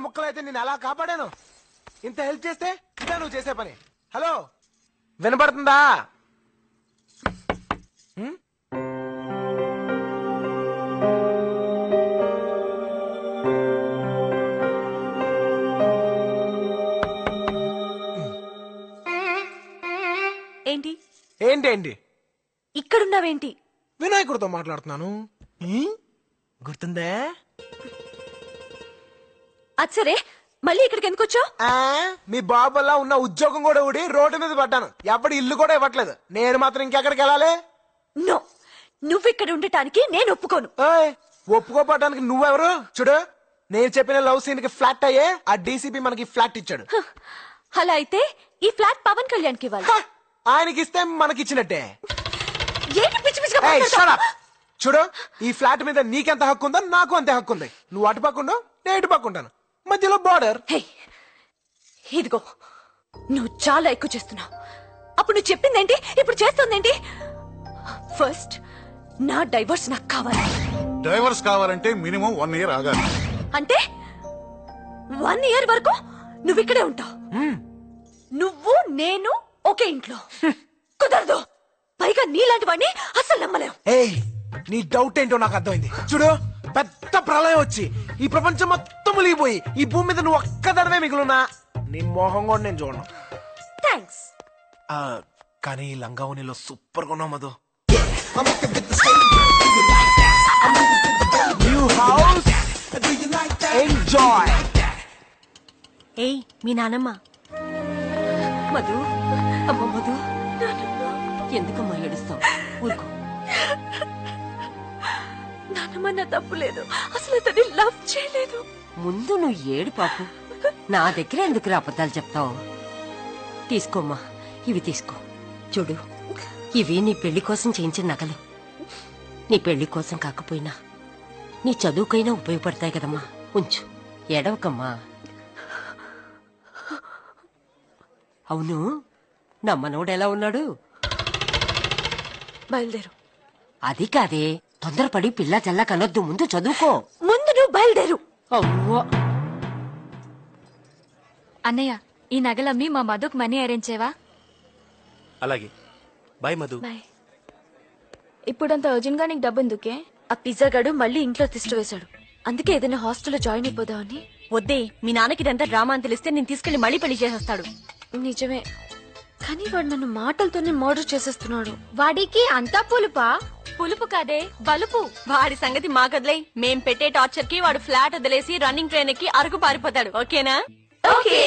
ముక్కలైతే నేను ఎలా కాపాడాను? ఇంత హెల్ప్ చేస్తే ఇదా నువ్వు చేసే పని? హలో, వినపడుతుందా? ఏంటి ఏంటేంటి ఇక్కడున్నావేంటి? వినాయకుడితో మాట్లాడుతున్నాను. గుర్తుందా? అచ్చరే, మళ్ళీ ఇక్కడికి ఎందుకు వచ్చావు? మీ బాబు వల్ల ఉన్న ఉద్యోగం కూడా ఊడి రోడ్డు మీద పడ్డాను. ఎప్పుడు ఇల్లు కూడా ఇవ్వట్లేదు. నేను మాత్రం ఇంకెక్కడికి వెళ్ళాలి? నో, నువ్వు ఇక్కడ ఉండటానికి నేను ఒప్పుకోను. ఒప్పుకోపడడానికి నువ్వెవరు? చూడు, నేను చెప్పిన లవ్ సీన్ కి ఫ్లాట్ అయ్యే ఆ డీసీపీ మనకి ఫ్లాట్ ఇచ్చాడు. అలా అయితే ఈ ఫ్లాట్ పవన్ కళ్యాణ్ కి ఇవ్వాలి. ఆయనకి ఇస్తే మనకి ఇచ్చినట్టే. ఏంటి పిచ్చి పిచ్చిగా మాట్లాడుతున్నావ్? చూడు, ఈ ఫ్లాట్ మీద నీకెంత హక్కు ఉందో నాకు అంతే హక్కు ఉంది. నువ్వు అటు పక్కుండు, నేను ఇటు పక్కుంటాను. మధ్యలో బార్డర్. ఇదిగో, నువ్వు చాలా ఎక్కువ చేస్తున్నావు. అప్పుడు నువ్వు చెప్పిందేంటి, ఇప్పుడు చేస్తుందేంటి? ఫస్ట్ నా డైవర్స్ నాకు కావాలి. డైవర్స్ కావాలంటే మినిమం 1 year ఆగాలి. అంటే 1 year వరకు నువ్వు ఇక్కడే ఉంటావు. నువ్వు నేను ఒకే ఇంట్లో. కుదరదు. పైగా నీలాంటి వాడిని అసలు నమ్మలేవు. నీ డౌట్ ఏంటో నాకు అర్థమైంది. చూడు, పెద్ద ప్రళయం వచ్చి ఈ ప్రపంచం మొత్తం మునిగిపోయి ఈ భూమి మీద నువ్వు ఒక్కదడవే మిగులున్నా నీ మోహం కూడా నేను చూడను. థ్యాంక్స్. కానీ ఈ లంగావనిలో సూపర్ గా ఉన్నావు మధు. New house, enjoy. ఏయ్, మీ నానమ్మ. మధు, అమ్మ మధు, ఎందుకమ్మా ఏడుస్తావు? ఊరుకో. నానమ్మ, నా తప్పు లేదు. అసలు అతన్ని లవ్ చేయలేదు. ముందు నువ్వు ఏడు పాపు. నా దగ్గర ఎందుకు అబద్ధాలు చెప్తావు? తీసుకోమ్మా, ఇవి తీసుకో. చూడు, ఇవి నీ పెళ్లి కోసం చేయించిన నగలు. నీ పెళ్లి కోసం కాకపోయినా నీ చదువుకైనా ఉపయోగపడతాయి కదమ్మా. ఉంచు, ఏడవకమ్మా. అవును, నా మనవడు ఎలా ఉన్నాడు? బయలుదేరు. అది కాదే, తొందరపడి పిల్ల చల్ల కనొద్దు. ముందు చదువుకో. ముందు నువ్వు బయలుదేరు. అవ్వో. అన్నయ్య, ఈ నగలమ్మి మా మధుకు మనీ అరేంజ్ చేయవా? అలాగే. బాయ్ మధు. ఇప్పుడంత అర్జెంట్ గా నీకు డబ్బు ఎందుకే? ఆ పిజ్జా గడు మళ్ళీ ఇంట్లో తిష్ట వేశాడు. అందుకే ఏదైనా హాస్టల్లో జాయిన్ అయిపోదామని. వద్దే, మీ నాన్నకి ఇదంతా డ్రామా అని తెలిస్తే నేను తీసుకెళ్లి మళ్ళీ పెళ్లి చేసేస్తాడు. నిజమే, కానీ వాడు నన్ను మాటలతోనే మర్డర్ చేసేస్తున్నాడు. వాడికి అంతా పులుపా? పులుపు కాదే, బలుపు. వాడి సంగతి మాకదిలే. మేం పెట్టే టార్చర్ కి వాడు ఫ్లాట్ వదిలేసి రన్నింగ్ ట్రైన్ ఎక్కి అరకు పారిపోతాడు. ఓకేనా? ఓకే.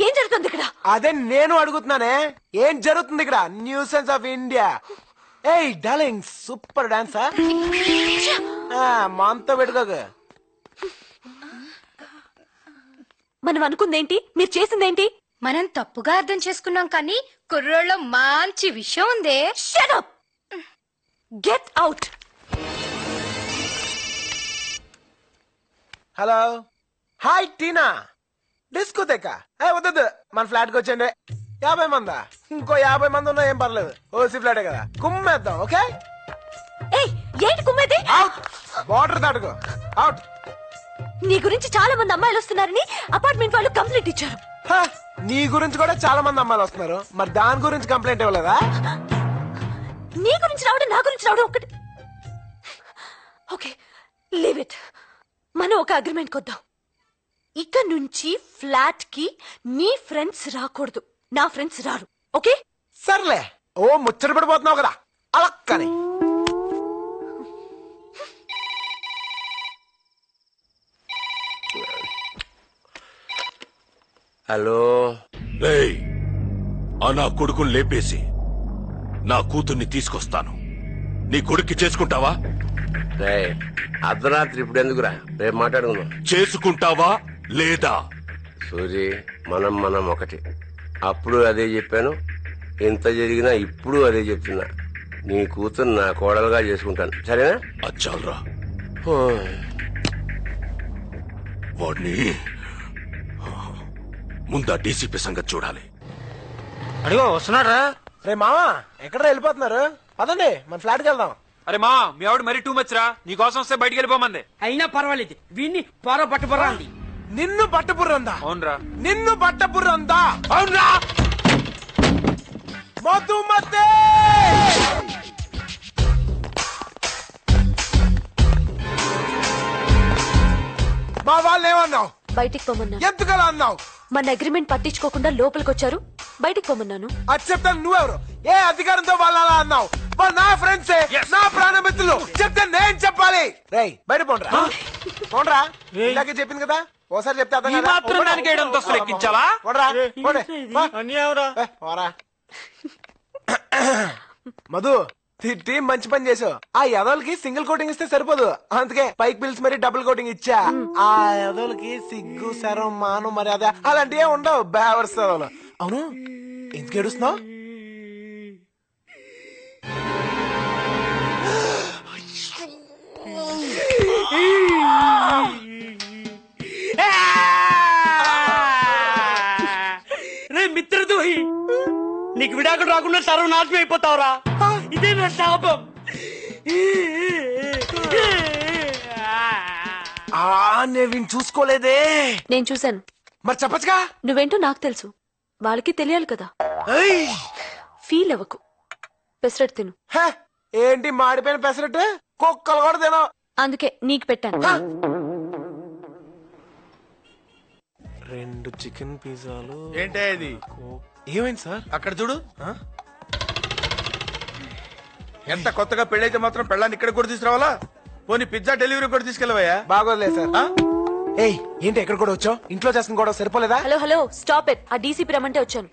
ఏం జరుగుతుంది ఇక్కడ? అదే నేను అడుగుతున్నానే, ఏం జరుగుతుంది ఇక్కడ? Nuisance of India. ఏయ్ డార్లింగ్, సూపర్ డాన్సా. మనతో పెట్టుకోక. మనం అనుకుందేంటి, మీరు చేసిందేంటి? మనం తప్పుగా అర్థం చేసుకున్నాం, కానీ కుర్రోళ్ళలో మంచి విషయం ఉందే. Shut up! Get out! Hello, hi Tina. డిస్కోతేకా? వద్దు, మన ఫ్లాట్ కి వచ్చండి. 50 మందా? ఇంకో 50 మంది ఉన్నా ఏం పర్లేదు. ఓసీ ఫ్లాటే కదా, కుమ్మేద్దాం. ఓకే? ఏంటి కుమ్మేది? అవుట్. బార్డర్ దాటుకో. అవుట్. నీ గురించి చాలా మంది అమ్మాయిలు వస్తున్నారని అపార్ట్మెంట్ వాళ్ళు కంప్లైంట్ ఇచ్చారు. నీ గురించి కూడా చాలా మంది అమ్మాయిలు వస్తున్నారు. మరి దాని గురించి కంప్లైంట్ ఇవ్వలేదా? నీ గురించి రావడం, నా గురించి రావడం ఒకటి. Okay, leave it. మనం ఒక అగ్రిమెంట్ కొద్దాం. ఇక నుంచి ఫ్లాట్ కి నీ ఫ్రెండ్స్ రాకూడదు, నా ఫ్రెండ్స్ రారు. ఓకే? సర్లే. ఓ ముచ్చట పడిపోతున్నావు కదా, అలా కానీ. హలో. నా కొడుకుని లేపేసి నా కూతుర్ని తీసుకొస్తాను. నీ కొడుక్కి చేసుకుంటావా? అర్ధరాత్రి ఇప్పుడు ఎందుకురా, రేపు మాట్లాడుకుందాం. చేసుకుంటావా లేదా? సూరి, మనం ఒకటి. అప్పుడు అదే చెప్పాను, ఎంత జరిగినా ఇప్పుడు అదే చెప్తున్నా. నీ కూతురు నా కోడలుగా చేసుకుంటాను, సరేనా? అచ్చాలరా, వాడిని ముందా డీసీపీ సంగతి చూడాలి. అడిగో వస్తున్నారా? రే మామా, ఎక్కడ వెళ్ళిపోతున్నారు? పదండి, మన ఫ్లాట్కి వెళ్దాం. అరే మా మీ ఆవిడ మరీ టూ మచ్ రా నీకోసం వస్తే బయటికి వెళ్ళిపోమంది. అయినా పర్వాలేదు వీడిని పొర పట్టుబరంది. నిన్ను పట్టపుర్రందా? అవునరా. నిన్ను పట్టపుర్రందా? అవునరా. మధుమతి మా వాళ్ళు ఏమన్నావు? బయటికి పొమ్మన్నాను. ఎందుకలా అన్నావు? మన అగ్రిమెంట్ పట్టించుకోకుండా లోపలికి వచ్చారు, బయటికి పొమ్మన్నాను. అది చెప్తాను. నువ్వెవరు? ఏ అధికారంతో వాళ్ళు అలా అన్నావు? వాళ్ళు నా ఫ్రెండ్సే, నా ప్రాణమిత్రులు. చెప్తే నేను చెప్పాలి. రేయ్ బయట పోండ్రా. పోండ్రా. ఇలాగే చెప్పింది కదా, ఓసారి చెప్తే అర్థం ఈ కాదా? మాత్రం దానికి ఏడు అంతస్తులు ఎక్కించావా? పోండ్రా, పోండి. పో. అన్యావరా ఏ, పోరా. మధు, టీం మంచి పని చేసావు. ఆ యదోలకి సింగిల్ కోటింగ్ ఇస్తే సరిపోదు, అందుకే పైకి పిలిచి మరి డబుల్ కోటింగ్ ఇచ్చా. ఆ యదోలకి సిగ్గు శరం మాను మర్యాద అలాంటివే ఉండవు. బేవర్స్ యదోలు. అవును, ఎందుకు ఏడుస్తున్నావు? రే మిత్రద్రోహి, నీకు విడాకులు రాకుండా సర్వనాశనం అయిపోతావురా. ఇదే నా శాపం. నేను చూసుకోలేదే. నేను చూశాను. మరి చెప్పచ్చుగా. నువ్వేంటో నాకు తెలుసు, వాళ్ళకి తెలియాలి కదా. ఫీల్ అవ్వకు, పెసరట్టు తిను. హ, ఏంటి మాడిపోయిన పెసరట్టు? కుక్కలు కూడా తినవు. అందుకే నీకు పెట్టాను. 2 చికెన్ పిజ్జాలు. ఏంటే ఇది? ఏమైంది సార్? అక్కడ చూడు. ఎంత కొత్తగా పెళ్ళైతే మాత్రం పెళ్ళాన్ని ఇక్కడ కూడా తీసుకురావాలా? పోనీ పిజ్జా డెలివరీ కూడా తీసుకెళ్ళవయ్యా? బాగోదులే సార్. ఏయ్, ఏంటి ఎక్కడ కూడా వచ్చావు? ఇంట్లో చేస్తున్న కూడా సరిపోలేదా? Hello hello, stop it. ఆ డీసీపీ రమ్మంటే వచ్చాను.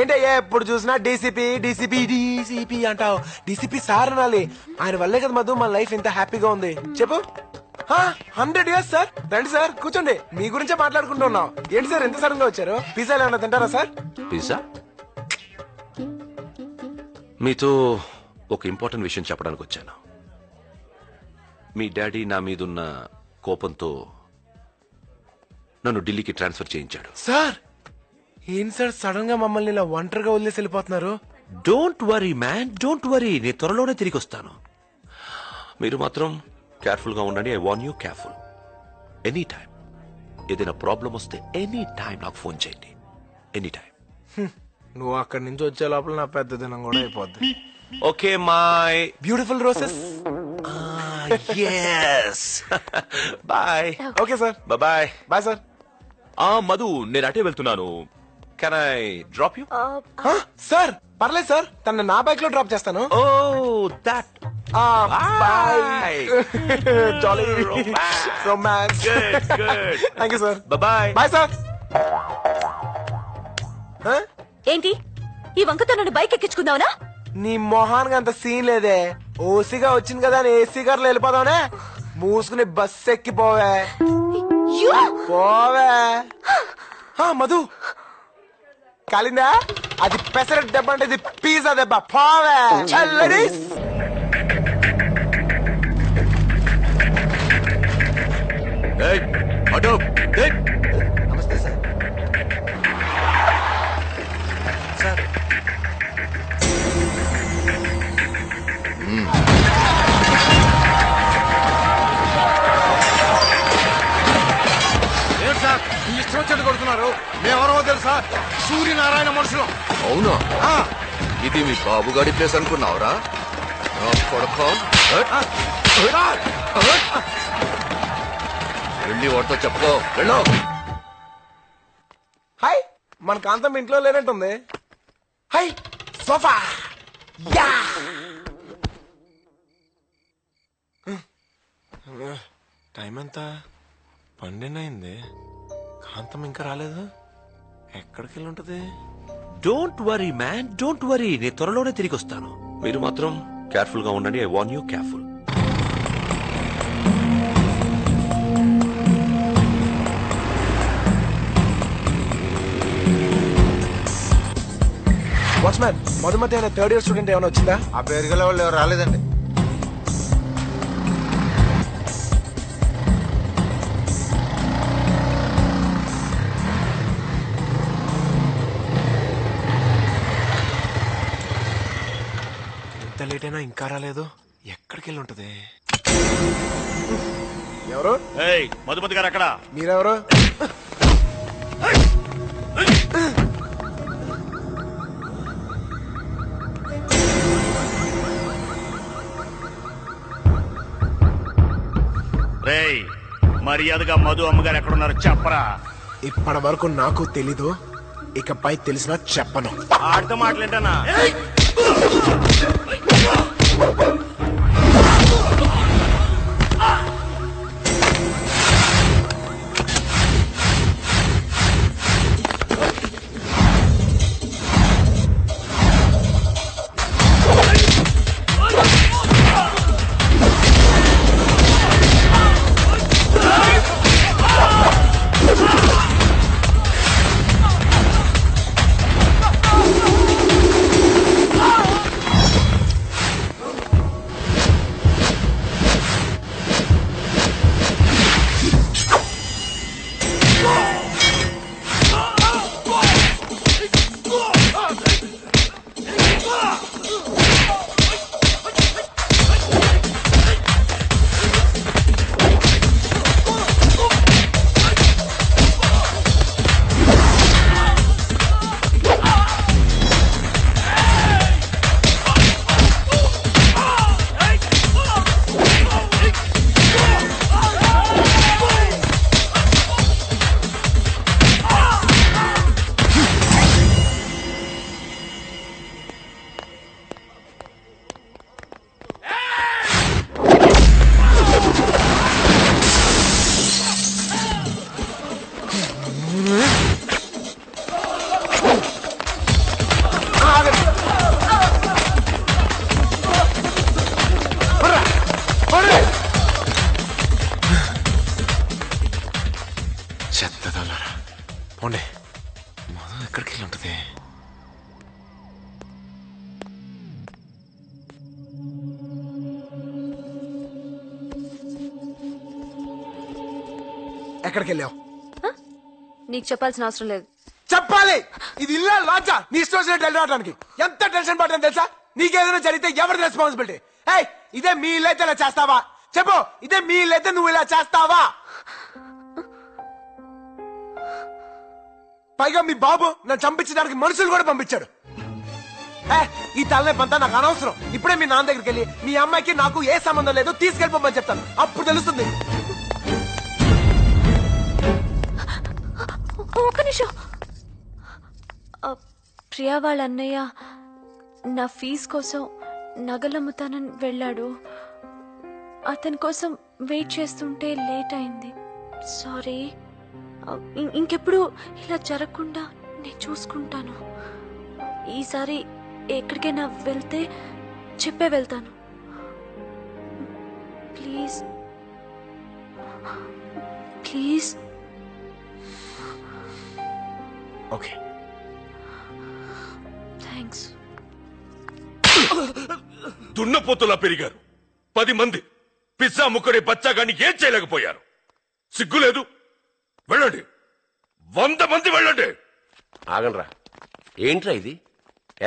ఏంటయ్యా ఎప్పుడు చూసినా డీసీపీ డీసీపీ డీసీపీ అంటావు? డీసీపీ సార్ అనాలి. ఆయన వల్లే కదా మధు మన లైఫ్ ఇంత హ్యాపీగా ఉంది. చెప్పు. 100 years సార్. రండి సార్, కూర్చోండి. మీ గురించే మాట్లాడుకుంటున్నాం. ఏంటి సార్ ఎంత సడన్ గా వచ్చారు? పిజ్జాలు ఏమన్నా తింటారా సార్? పిజ్జా? మీతో ఒక ఇంపార్టెంట్ విషయం చెప్పడానికి వచ్చాను. మీ డాడీ నా మీదున్న కోపంతో నన్ను ఢిల్లీకి ట్రాన్స్ఫర్ చేయించాడు. సార్ ఏం సార్ సడన్ గా మమ్మల్ని ఇలా ఒంటరిగా వదిలేసి వెళ్ళిపోతున్నారు? Don't worry man, don't worry. నేను త్వరలోనే తిరిగి వస్తాను. మీరు మాత్రం కేర్ఫుల్ గా ఉండండి. I want you careful. Any time ఏదైనా ప్రాబ్లం వస్తే ఎనీ టైం నాకు ఫోన్ చేయండి. Any time. నువ్వు అక్కడి నుంచి వచ్చే లోపల నా పెద్ద దినం కూడా అయిపోద్ది. Okay my beautiful roses. yes. Bye. Okay sir. Bye. Bye sir. Madhu, నేను అటే వెళ్తున్నాను. Can I drop you? Sir పర్లేదు సార్, తన నా బైక్ లో డ్రాప్ చేస్తాను. Oh that. Bye. Jolly romance. Thank you sir. Bye. Bye sir. ఏంటి ఈ వంకతో నన్ను బైక్ ఎక్కించుకుందావునా? నీ మొహానికి అంత సీన్ లేదే. ఓసీగా వచ్చింది కదా అని ఏసీ కార్లో వెళ్ళిపోదావునే. మూసుకుని బస్ ఎక్కిపోవే. పోవే. మధు కాలిందా? అది పెసరట్ దెబ్బ అంటే ఇది పిజ్జా దెబ్బ. పోవే. లేడీస్ నమస్తే సార్. సార్ ఏంటి సార్ మీ ఇష్టం వచ్చేట్టు కొడుతున్నారు? మేమెవరో తెలుసా? సూర్యనారాయణ మనుషులు. అవునా? ఇది మీ బాబుగాడి ప్లేస్ అనుకున్నావురా? వెళ్ళి వాడితో చెప్పుకో. వెళ్ళు. హాయ్, మన కాంతం ఇంట్లో లేనట్టుంది. High sofa. యా టైం ఎంత? 12 అయింది. కాంతం ఇంకా రాలేదు. ఎక్కడికి వెళ్ళి ఉంటది? Don't worry man, don't worry. నేను త్వరలోనే తిరిగి వస్తాను. మీరు మాత్రం కేర్ఫుల్ గా ఉండండి. I want you careful. Watchman, Madhumati అనే 3rd year స్టూడెంట్ ఏమైనా వచ్చిందా? ఆ పేరు గల వాళ్ళు ఎవరు రాలేదండి. ఎంత లేట్ అయినా ఇంకా రాలేదు. ఎక్కడికి వెళ్ళి ఉంటది? ఎవరు? మధుపతి గారు అక్కడ. మీరెవరు? రేయ్, మర్యాదగా మధు అమ్మగారు ఎక్కడున్నారు చెప్పరా. ఇప్పటి వరకు నాకు తెలీదు, ఇకపై తెలిసినా చెప్పను. ఆడితో మాట్లాడనా? చెత్తదల్లారా పోండి. మధు ఎక్కడికి వెళ్ళి ఉంటది? ఎక్కడికి వెళ్ళావు? నీకు చెప్పాల్సిన అవసరం లేదు. చెప్పాలి. ఇది ఇల్లా లాచా నీ ఇష్టం వచ్చినట్టు వెళ్ళడానికి ఎంత టెన్షన్ పడ్డాను తెలుసా? నీకేదైనా జరిగితే ఎవరి రెస్పాన్సిబిలిటీ? ఏయ్, ఇదే మీ ఇల్లు అయితే ఇలా చేస్తావా? చెప్పు, ఇదే మీ ఇల్లు అయితే నువ్వు ఇలా చేస్తావా? పైగా మీ బాబు నన్ను చంపించడానికి మనుషులు కూడా పంపించాడు. ఈ తలనే పంతా నాకు అనవసరం. ఇప్పుడే మీ నాన్న దగ్గరికి వెళ్ళి మీ అమ్మాయికి నాకు ఏ సంబంధం లేదు తీసుకెళ్ళిపోమని చెప్తాను, అప్పుడు తెలుస్తుంది. ఒక్క నిమిషం. ప్రియా వాళ్ళ అన్నయ్య నా ఫీజు కోసం నగలమ్ముతానని వెళ్ళాడు. అతని కోసం వెయిట్ చేస్తుంటే లేట్ అయింది. సారీ. ఇంకెప్పుడు ఇలా జరగకుండా నేను చూసుకుంటాను. ఈసారి ఎక్కడికైనా వెళ్తే చెప్పే వెళ్తాను. Please please. Okay, thanks. దున్నపోతులా పెరిగారు. 10 మంది పిజ్జా ముక్కడే బచ్చాగాని ఏం చేయలేకపోయారు. సిగ్గులేదు? వెళ్ళండి, 100 మంది వెళ్ళండి. ఆగండ్రా, ఏంట్రా ఇది?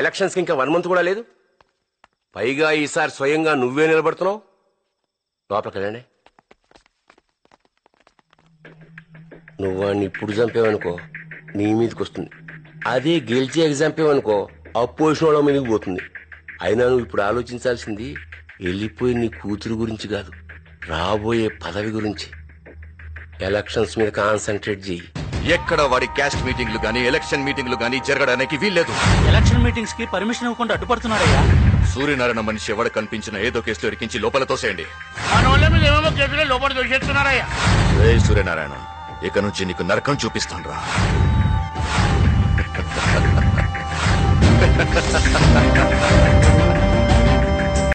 ఎలక్షన్స్ కి ఇంకా 1 మంత్ కూడా లేదు. పైగా ఈసారి స్వయంగా నువ్వే నిలబడుతున్నావు. లోపలికి వెళ్ళండి. నువ్వు వాడిని ఇప్పుడు చంపేవనుకో నీ మీదకి వస్తుంది. అదే గెలిచి చంపేవనుకో అపోజిషన్ వాళ్ళ మీదకి పోతుంది. అయినా నువ్వు ఇప్పుడు ఆలోచించాల్సింది వెళ్ళిపోయి నీ కూతురు గురించి కాదు, రాబోయే పదవి గురించి. ఎలక్షన్స్ మీద కాన్సన్ట్రేట్ చేయి. ఎక్కడ వాడి క్యాస్ట్ మీటింగ్లు గానీ ఎలక్షన్ మీటింగ్లు గానీ జరగడానికి వీల్లేదు. ఎలక్షన్ మీటింగ్స్ కి పర్మిషన్ ఇవ్వకుండా అడ్డుపడుతున్నాడయ్యా. సూర్యనారాయణ మనిషి ఎవడ కనిపించిన ఏదో కేసులో ఇరికించి లోపల తోసేయండి. సూర్యనారాయణ, ఇక నుంచి నీకు నరకం చూపిస్తాను రా.